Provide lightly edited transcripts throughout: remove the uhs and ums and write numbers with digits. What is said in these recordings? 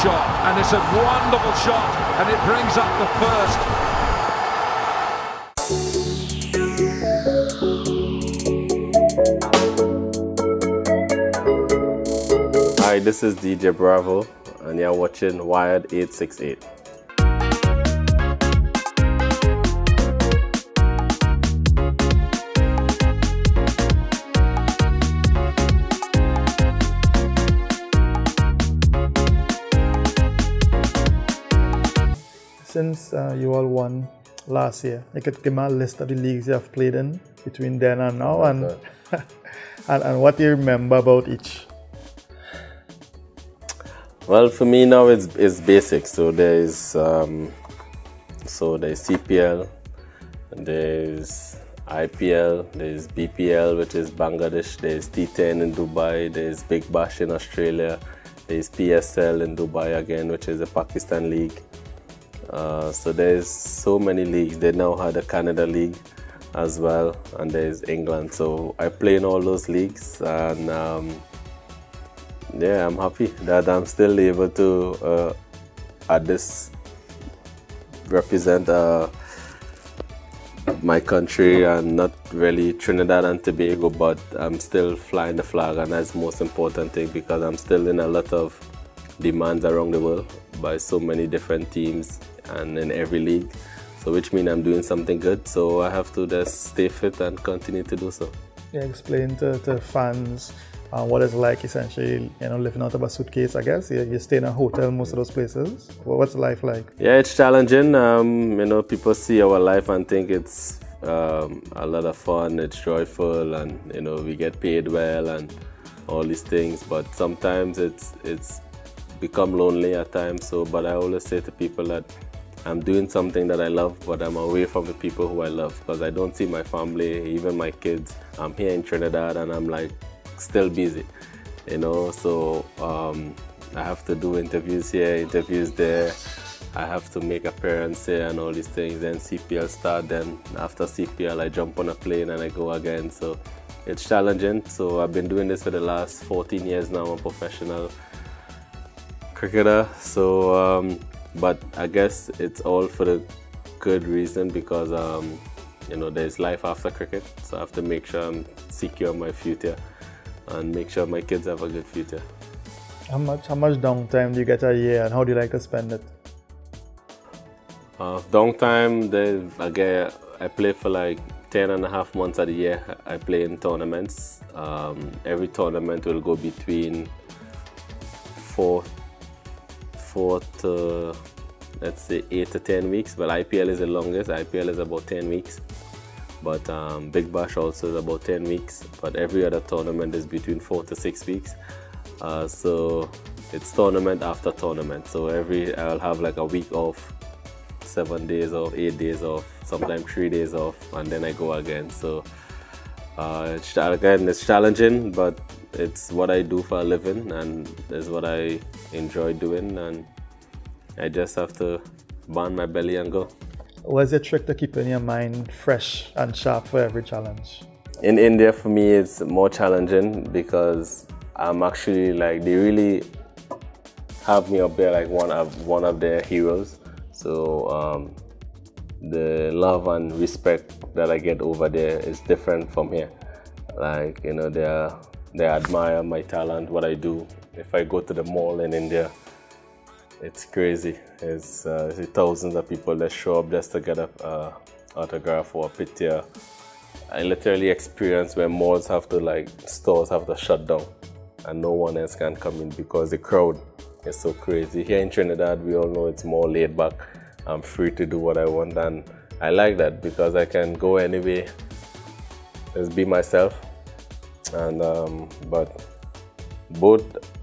shot, and it's a wonderful shot, and it brings up the first. Hi, this is DJ Bravo, and you're watching Wired 868. Since you all won last year, you could give me a list of the leagues you have played in between then and now, and, and what do you remember about each? Well, for me now it's basic. So there's CPL, there's IPL, there's BPL, which is Bangladesh, there's T10 in Dubai, there's Big Bash in Australia, there's PSL in Dubai again, which is a Pakistan league. So there's so many leagues. They now have the Canada League as well, and there's England. So I play in all those leagues, and yeah, I'm happy that I'm still able to at this represent my country, and not really Trinidad and Tobago, but I'm still flying the flag, and that's the most important thing, because I'm still in a lot of demands around the world by so many different teams and in every league, so which means I'm doing something good, so I have to just stay fit and continue to do so. Yeah, explain to fans what it's like, essentially, living out of a suitcase, I guess. You stay in a hotel most of those places. What's life like? Yeah, it's challenging. People see our life and think it's a lot of fun, it's joyful, and we get paid well and all these things, but sometimes it's become lonely at times. So, but I always say to people that I'm doing something that I love, but I'm away from the people who I love, because I don't see my family, even my kids. I'm here in Trinidad and I'm like still busy, so I have to do interviews here, interviews there. I have to make appearances here and all these things. Then CPL start, then after CPL I jump on a plane and I go again. So it's challenging. So I've been doing this for the last 14 years now. I'm a professional cricketer, so but I guess it's all for the good reason, because there's life after cricket, so I have to make sure I'm secure my future and make sure my kids have a good future. How much downtime do you get a year, and how do you like to spend it? Downtime, I play for like 10.5 months of the year. I play in tournaments. Every tournament will go between 4 to, let's say, 8 to 10 weeks, but IPL is the longest. IPL is about 10 weeks, but Big Bash also is about 10 weeks, but every other tournament is between 4 to 6 weeks. So it's tournament after tournament, so I'll have like a week off, 7 days off, 8 days off, sometimes 3 days off, and then I go again. So it's challenging, but it's what I do for a living, and it's what I enjoy doing, and I just have to burn my belly and go. What's your trick to keeping your mind fresh and sharp for every challenge? In India, for me, it's more challenging, because I'm actually like, they really have me up there like one of their heroes. So the love and respect that I get over there is different from here. Like, they admire my talent, what I do. If I go to the mall in India, it's crazy. It's thousands of people that show up just to get an autograph or a picture. I literally experience where malls stores have to shut down and no one else can come in because the crowd is so crazy. Here in Trinidad, we all know it's more laid back. I'm free to do what I want, and I like that because I can go anyway, just be myself. And but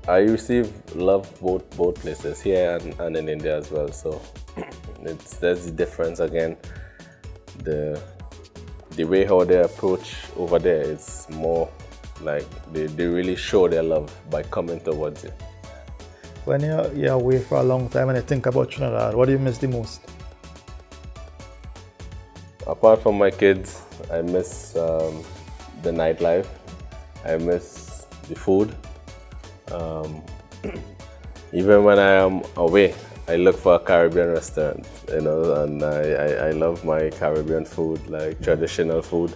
I receive love both places, here and in India as well. So there's the difference again. The way how they approach over there, it's more like they really show their love by coming towards you. When you're away for a long time and you think about Trinidad, what do you miss the most? Apart from my kids, I miss the nightlife. I miss the food. Even when I am away, I look for a Caribbean restaurant, you know, and I love my Caribbean food, like traditional food.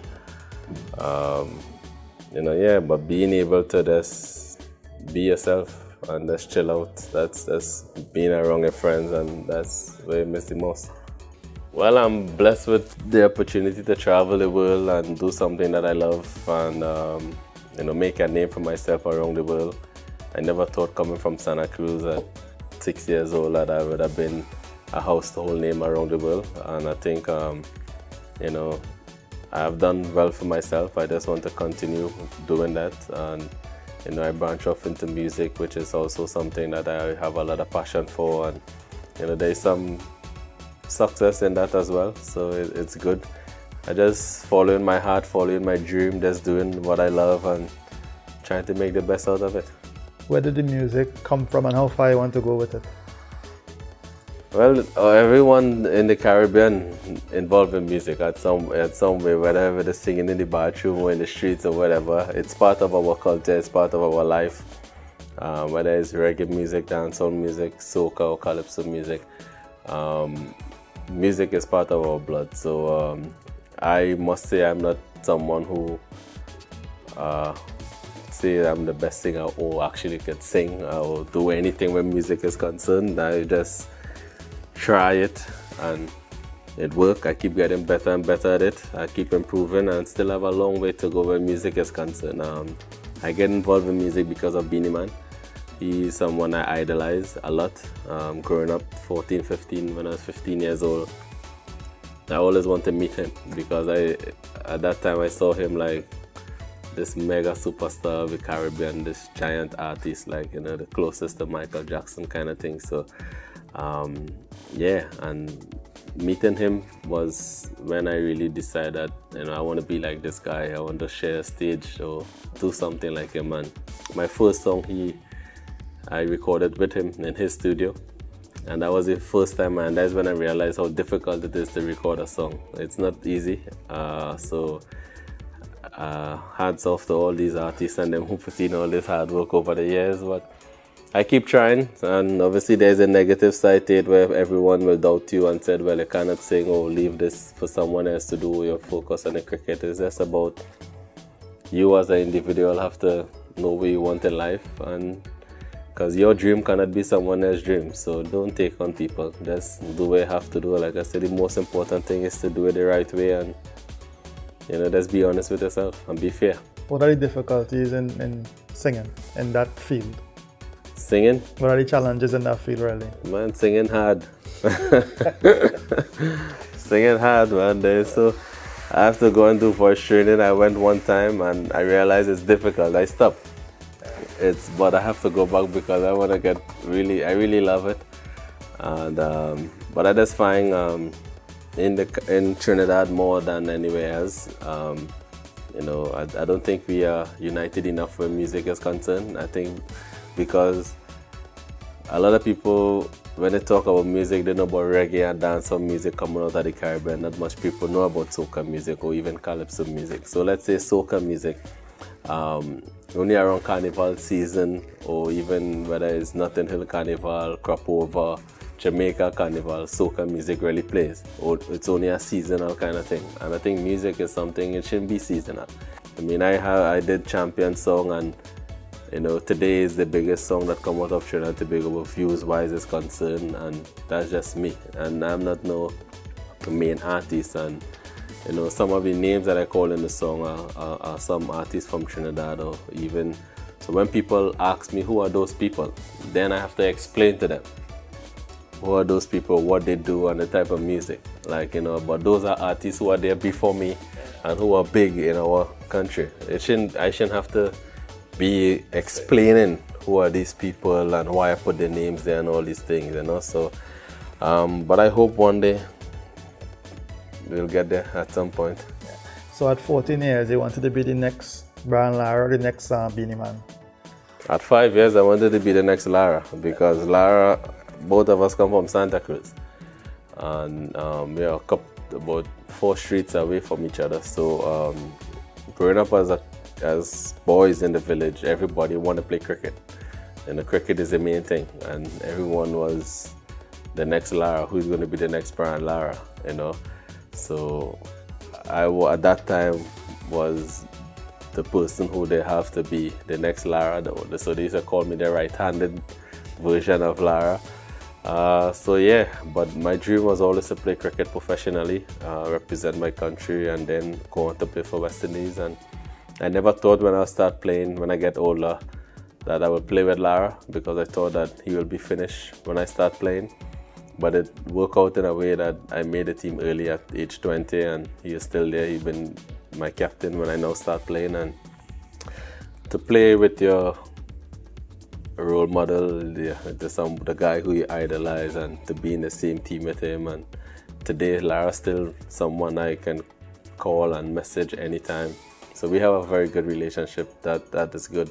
You know, yeah, but being able to just be yourself and just chill out, that's being around your friends, and that's what I miss the most. Well, I'm blessed with the opportunity to travel the world and do something that I love, and you know, make a name for myself around the world. I never thought coming from Santa Cruz at 6 years old that I would have been a household name around the world, and I think you know, I've done well for myself. I just want to continue doing that, and you know, I branch off into music, which is also something that I have a lot of passion for, and you know, there's some success in that as well, so it's good. I just following my heart, following my dream, just doing what I love and trying to make the best out of it. Where did the music come from and how far you want to go with it? Well, everyone in the Caribbean involved in music at some way, whether they're singing in the bathroom or in the streets or whatever. It's part of our culture, it's part of our life. Whether it's reggae music, dancehall music, soca or calypso music. Music is part of our blood. So I must say I'm not someone who say I'm the best singer or actually can sing or do anything when music is concerned. I just try it and it works. I keep getting better and better at it. I keep improving and still have a long way to go when music is concerned. I get involved in music because of Beenie Man. He's someone I idolize a lot. Growing up 14, 15, when I was 15 years old, I always wanted to meet him because at that time I saw him like this mega superstar of the Caribbean, this giant artist, like, you know, the closest to Michael Jackson kind of thing. So yeah, and meeting him was when I really decided, you know, I want to be like this guy. I want to share a stage or do something like him. And my first song I recorded with him in his studio, and that was the first time, and that's when I realized how difficult it is to record a song. It's not easy. So hats off to all these artists and them who put in all this hard work over the years, but I keep trying. And obviously there's a negative side to it where everyone will doubt you and said, well, you cannot sing, or leave this for someone else to do, your focus on the cricket. It's just about you as an individual have to know what you want in life, and because your dream cannot be someone else's dream. So don't take on people, just do what you have to do. Like I said, the most important thing is to do it the right way, and you know, just be honest with yourself and be fair. What are the difficulties in singing in that field? Singing? What are the challenges in that field, really? Man, singing hard. Singing hard, man. So I have to go and do voice training. I went one time and I realized it's difficult. I stopped. But I have to go back because I want to get I really love it. And but I just find in Trinidad more than anywhere else. You know, I don't think we are united enough when music is concerned. I think because a lot of people, when they talk about music, they know about reggae and dancehall music coming out of the Caribbean. Not much people know about soca music or even calypso music. So let's say soca music, only around Carnival season, or even whether it's Notting Hill Carnival, Crop Over, Jamaica Carnival, soca music really plays, or it's only a seasonal kind of thing. And I think music is something, it shouldn't be seasonal. I mean, I did Champion song, and you know, today is the biggest song that come out of Trinidad and Tobago views wise is concerned, and that's just me. And I'm not no main artist, and you know, some of the names that I call in the song are some artists from Trinidad, or even, so when people ask me who are those people, then I have to explain to them who are those people, what they do, and the type of music. Like, you know, but those are artists who are there before me and who are big in our country. I shouldn't have to be explaining who are these people and why I put their names there and all these things, you know. So, but I hope one day we'll get there at some point. So at 14 years, you wanted to be the next Lara, the next Beenie Man? At 5 years, I wanted to be the next Lara, because Lara, both of us come from Santa Cruz, and we are about 4 streets away from each other. So growing up as boys in the village, everybody wanted to play cricket. cricket is the main thing, and everyone was the next Lara, who's going to be the next Brian Lara, So at that time was the person who they have to be the next Lara. So they used to call me the right-handed version of Lara. So yeah, but my dream was always to play cricket professionally, represent my country, and then go on to play for West Indies. And I never thought when I start playing, when I get older, that I will play with Lara, because I thought that he will be finished when I start playing. But it worked out in a way that I made the team early at age 20, and he is still there. He's been my captain when I now start playing. And to play with your role model, the guy who you idolize, and to be in the same team with him. And today, Lara's still someone I can call and message anytime. So we have a very good relationship. That is good.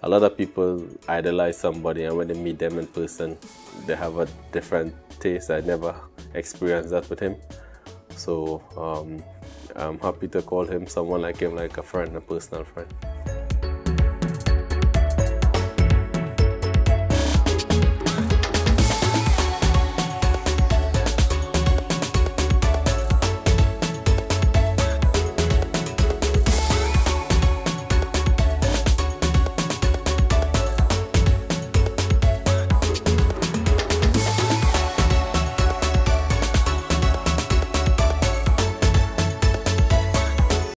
A lot of people idolize somebody, and when they meet them in person, they have a different taste. I never experienced that with him. So I'm happy to call him someone like him, like a friend, a personal friend.